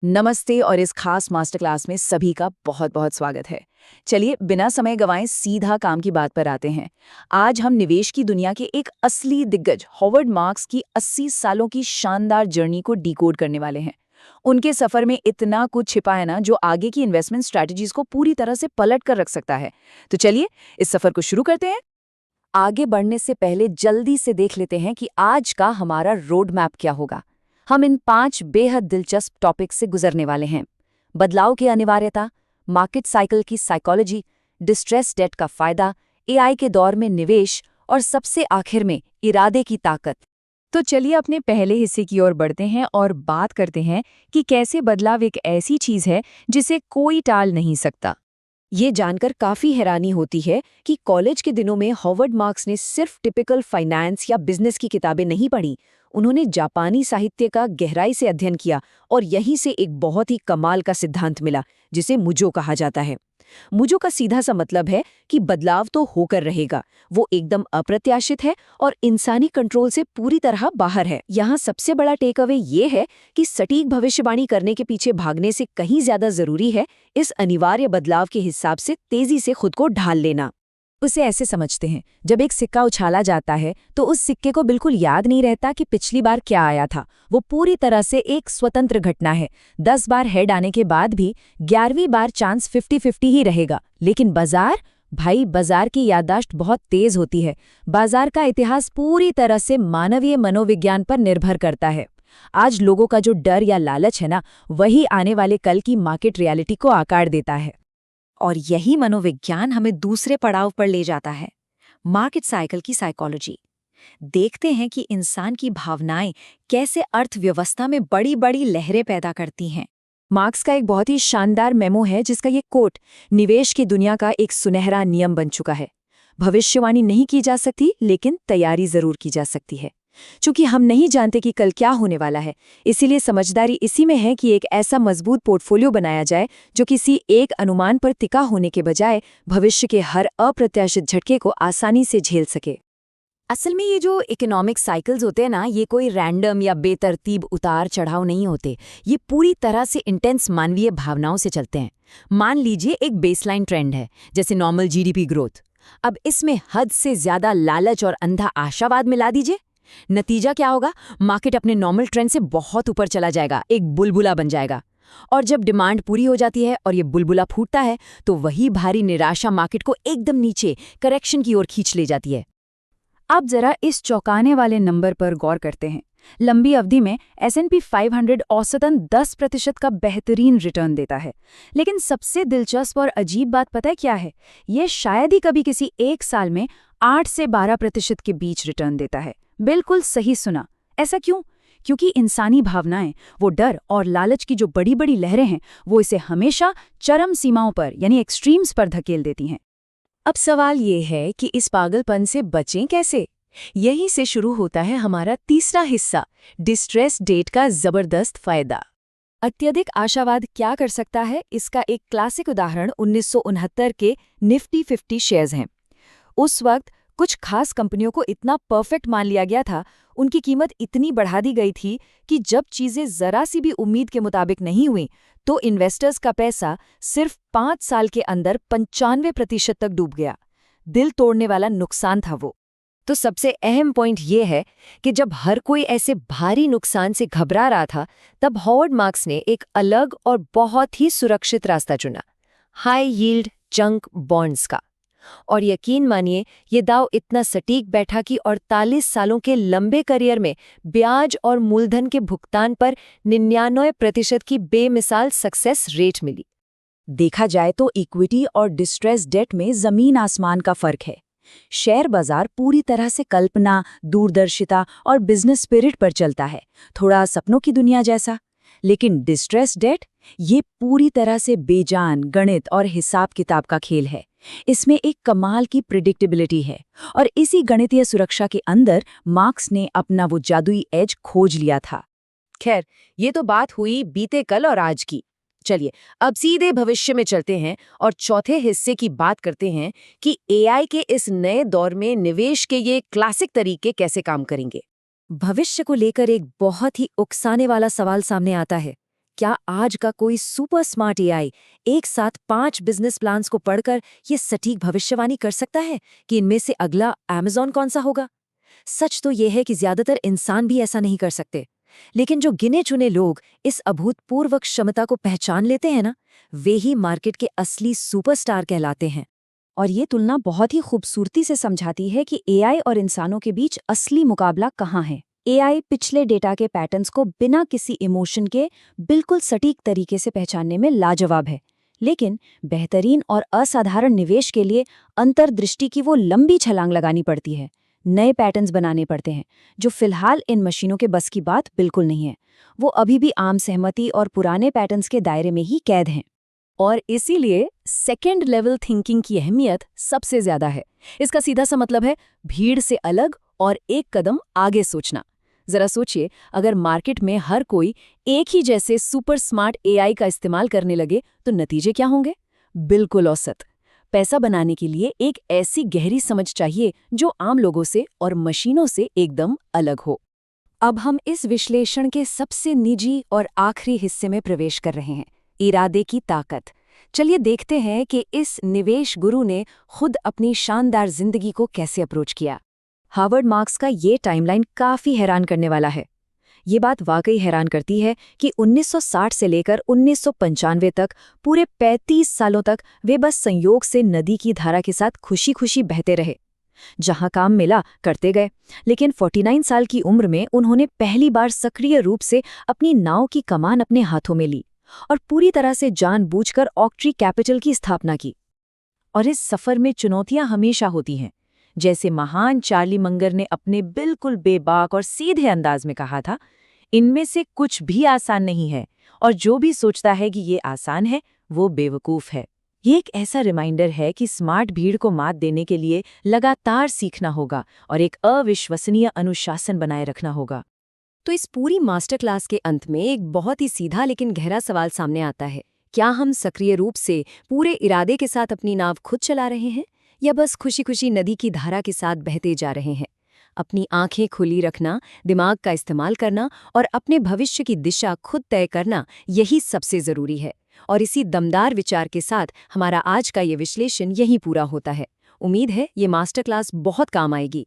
नमस्ते और इस खास मास्टर क्लास में सभी का बहुत बहुत स्वागत है। चलिए बिना समय गंवाए सीधा काम की बात पर आते हैं। आज हम निवेश की दुनिया के एक असली दिग्गज हॉवर्ड मार्क्स की 80 सालों की शानदार जर्नी को डिकोड करने वाले हैं। उनके सफर में इतना कुछ छिपा है ना, जो आगे की इन्वेस्टमेंट स्ट्रैटेजीज को पूरी तरह से पलट कर रख सकता है। तो चलिए इस सफर को शुरू करते हैं। आगे बढ़ने से पहले जल्दी से देख लेते हैं कि आज का हमारा रोड मैप क्या होगा। हम इन 5 बेहद दिलचस्प टॉपिक से गुजरने वाले हैं। बदलाव की अनिवार्यता, मार्केट साइकिल की साइकोलॉजी, डिस्ट्रेस डेट का फायदा, एआई के दौर में निवेश और सबसे आखिर में इरादे की ताकत। तो चलिए अपने पहले हिस्से की ओर बढ़ते हैं और बात करते हैं कि कैसे बदलाव एक ऐसी चीज है जिसे कोई टाल नहीं सकता। ये जानकर काफी हैरानी होती है कि कॉलेज के दिनों में हॉवर्ड मार्क्स ने सिर्फ टिपिकल फाइनेंस या बिजनेस की किताबें नहीं पढ़ी। उन्होंने जापानी साहित्य का गहराई से अध्ययन किया और यहीं से एक बहुत ही कमाल का सिद्धांत मिला, जिसे मुजो कहा जाता है। मुजो का सीधा सा मतलब है कि बदलाव तो होकर रहेगा, वो एकदम अप्रत्याशित है और इंसानी कंट्रोल से पूरी तरह बाहर है। यहाँ सबसे बड़ा टेक अवे ये है कि सटीक भविष्यवाणी करने के पीछे भागने से कहीं ज्यादा जरूरी है इस अनिवार्य बदलाव के हिसाब से तेजी से खुद को ढाल लेना। उसे ऐसे समझते हैं, जब एक सिक्का उछाला जाता है तो उस सिक्के को बिल्कुल याद नहीं रहता कि पिछली बार क्या आया था। वो पूरी तरह से एक स्वतंत्र घटना है। 10 बार हेड आने के बाद भी 11वीं बार चांस 50-50 ही रहेगा। लेकिन बाजार की याददाश्त बहुत तेज होती है। बाजार का इतिहास पूरी तरह से मानवीय मनोविज्ञान पर निर्भर करता है। आज लोगों का जो डर या लालच है ना, वही आने वाले कल की मार्केट रियलिटी को आकार देता है। और यही मनोविज्ञान हमें दूसरे पड़ाव पर ले जाता है, मार्केट साइकिल की साइकोलॉजी। देखते हैं कि इंसान की भावनाएं कैसे अर्थव्यवस्था में बड़ी बड़ी लहरें पैदा करती हैं। मार्क्स का एक बहुत ही शानदार मेमो है, जिसका ये कोट निवेश की दुनिया का एक सुनहरा नियम बन चुका है। भविष्यवाणी नहीं की जा सकती, लेकिन तैयारी जरूर की जा सकती है। चूंकि हम नहीं जानते कि कल क्या होने वाला है, इसीलिए समझदारी इसी में है कि एक ऐसा मजबूत पोर्टफोलियो बनाया जाए जो किसी एक अनुमान पर टिका होने के बजाय भविष्य के हर अप्रत्याशित झटके को आसानी से झेल सके। असल में ये जो इकोनॉमिक साइकिल्स होते हैं ना, ये कोई रैंडम या बेतरतीब उतार चढ़ाव नहीं होते। ये पूरी तरह से इंटेंस मानवीय भावनाओं से चलते हैं। मान लीजिए एक बेसलाइन ट्रेंड है, जैसे नॉर्मल जीडीपी ग्रोथ। अब इसमें हद से ज्यादा लालच और अंधा आशावाद मिला दीजिए, नतीजा क्या होगा? मार्केट अपने नॉर्मल ट्रेंड से बहुत ऊपर चला जाएगा, एक बुलबुला बन जाएगा। और जब डिमांड पूरी हो जाती है और ये बुलबुला फूटता है, तो वही भारी निराशा मार्केट को एकदम नीचे करेक्शन की ओर खींच ले जाती है। अब जरा इस चौंकाने वाले नंबर पर गौर करते हैं। लंबी अवधि में S&P 500 औसतन 10% का बेहतरीन रिटर्न देता है। लेकिन सबसे दिलचस्प और अजीब बात पता है क्या है? ये शायद ही कभी किसी एक साल में 8 से 12% के बीच रिटर्न देता है। बिल्कुल सही सुना। ऐसा क्यों? क्योंकि इंसानी भावनाएं, वो डर और लालच की जो बड़ी बड़ी लहरें हैं, वो इसे हमेशा चरम सीमाओं पर यानी एक्सट्रीम्स पर धकेल देती हैं। अब सवाल ये है कि इस पागलपन से बचें कैसे? यहीं से शुरू होता है हमारा तीसरा हिस्सा, डिस्ट्रेस डेट का जबरदस्त फायदा। अत्यधिक आशावाद क्या कर सकता है, इसका एक क्लासिक उदाहरण 1969 के निफ्टी 50 शेयर्स हैं। उस वक्त कुछ खास कंपनियों को इतना परफेक्ट मान लिया गया था, उनकी कीमत इतनी बढ़ा दी गई थी कि जब चीजें जरा सी भी उम्मीद के मुताबिक नहीं हुई, तो इन्वेस्टर्स का पैसा सिर्फ 5 साल के अंदर 95% तक डूब गया। दिल तोड़ने वाला नुकसान था वो। तो सबसे अहम पॉइंट ये है कि जब हर कोई ऐसे भारी नुकसान से घबरा रहा था, तब हॉवर्ड मार्क्स ने एक अलग और बहुत ही सुरक्षित रास्ता चुना, हाई यील्ड जंक बॉन्ड्स का। और यकीन मानिए, ये दांव इतना सटीक बैठा कि 48 सालों के लंबे करियर में ब्याज और मूलधन के भुगतान पर 99% की बेमिसाल सक्सेस रेट मिली। देखा जाए तो इक्विटी और डिस्ट्रेस डेट में जमीन आसमान का फर्क है। शेयर बाजार पूरी तरह से कल्पना, दूरदर्शिता और बिजनेस स्पिरिट पर चलता है, थोड़ा सपनों की दुनिया जैसा। लेकिन डिस्ट्रेस डेट, ये पूरी तरह से बेजान गणित और हिसाब किताब का खेल है। इसमें एक कमाल की प्रिडिक्टेबिलिटी है, और इसी गणितीय सुरक्षा के अंदर मार्क्स ने अपना वो जादुई एज खोज लिया था। खैर, ये तो बात हुई बीते कल और आज की। चलिए अब सीधे भविष्य में चलते हैं और चौथे हिस्से की बात करते हैं कि एआई के इस नए दौर में निवेश के ये क्लासिक तरीके कैसे काम करेंगे। भविष्य को लेकर एक बहुत ही उकसाने वाला सवाल सामने आता है, क्या आज का कोई सुपर स्मार्ट एआई एक साथ 5 बिजनेस प्लान्स को पढ़कर ये सटीक भविष्यवाणी कर सकता है कि इनमें से अगला अमेज़न कौन सा होगा? सच तो ये है कि ज्यादातर इंसान भी ऐसा नहीं कर सकते, लेकिन जो गिने चुने लोग इस अभूतपूर्व क्षमता को पहचान लेते हैं ना, वे ही मार्केट के असली सुपरस्टार कहलाते हैं। और ये तुलना बहुत ही खूबसूरती से समझाती है कि एआई और इंसानों के बीच असली मुकाबला कहाँ है। एआई पिछले डेटा के पैटर्न्स को बिना किसी इमोशन के बिल्कुल सटीक तरीके से पहचानने में लाजवाब है, लेकिन बेहतरीन और असाधारण निवेश के लिए अंतर्दृष्टि की वो लंबी छलांग लगानी पड़ती है। नए पैटर्न्स बनाने पड़ते हैं जो फिलहाल इन मशीनों के बस की बात बिल्कुल नहीं है। वो अभी भी आम सहमति और पुराने पैटर्न्स के दायरे में ही कैद हैं। और इसीलिए सेकेंड लेवल थिंकिंग की अहमियत सबसे ज्यादा है। इसका सीधा सा मतलब है भीड़ से अलग और एक कदम आगे सोचना। जरा सोचिए, अगर मार्केट में हर कोई एक ही जैसे सुपर स्मार्ट एआई का इस्तेमाल करने लगे तो नतीजे क्या होंगे? बिल्कुल औसत। पैसा बनाने के लिए एक ऐसी गहरी समझ चाहिए जो आम लोगों से और मशीनों से एकदम अलग हो। अब हम इस विश्लेषण के सबसे निजी और आखिरी हिस्से में प्रवेश कर रहे हैं, इरादे की ताकत। चलिए देखते हैं कि इस निवेश गुरु ने खुद अपनी शानदार जिंदगी को कैसे अप्रोच किया। हार्वर्ड मार्क्स का ये टाइमलाइन काफी हैरान करने वाला है। ये बात वाकई हैरान करती है कि 1960 से लेकर 1995 तक पूरे 35 सालों तक वे बस संयोग से नदी की धारा के साथ खुशी खुशी बहते रहे। जहां काम मिला करते गए, लेकिन 49 साल की उम्र में उन्होंने पहली बार सक्रिय रूप से अपनी नाव की कमान अपने हाथों में ली और पूरी तरह से जानबूझकर ऑक्ट्री कैपिटल की स्थापना की। और इस सफर में चुनौतियां हमेशा होती हैं। जैसे महान चार्ली मंगर ने अपने बिल्कुल बेबाक और सीधे अंदाज में कहा था, इनमें से कुछ भी आसान नहीं है और जो भी सोचता है कि ये आसान है वो बेवकूफ़ है। ये एक ऐसा रिमाइंडर है कि स्मार्ट भीड़ को मात देने के लिए लगातार सीखना होगा और एक अविश्वसनीय अनुशासन बनाए रखना होगा। तो इस पूरी मास्टर क्लास के अंत में एक बहुत ही सीधा लेकिन गहरा सवाल सामने आता है। क्या हम सक्रिय रूप से पूरे इरादे के साथ अपनी नाव खुद चला रहे हैं या बस खुशी खुशी नदी की धारा के साथ बहते जा रहे हैं? अपनी आंखें खुली रखना, दिमाग का इस्तेमाल करना और अपने भविष्य की दिशा खुद तय करना, यही सबसे जरूरी है। और इसी दमदार विचार के साथ हमारा आज का ये विश्लेषण यहीं पूरा होता है। उम्मीद है ये मास्टर क्लास बहुत काम आएगी।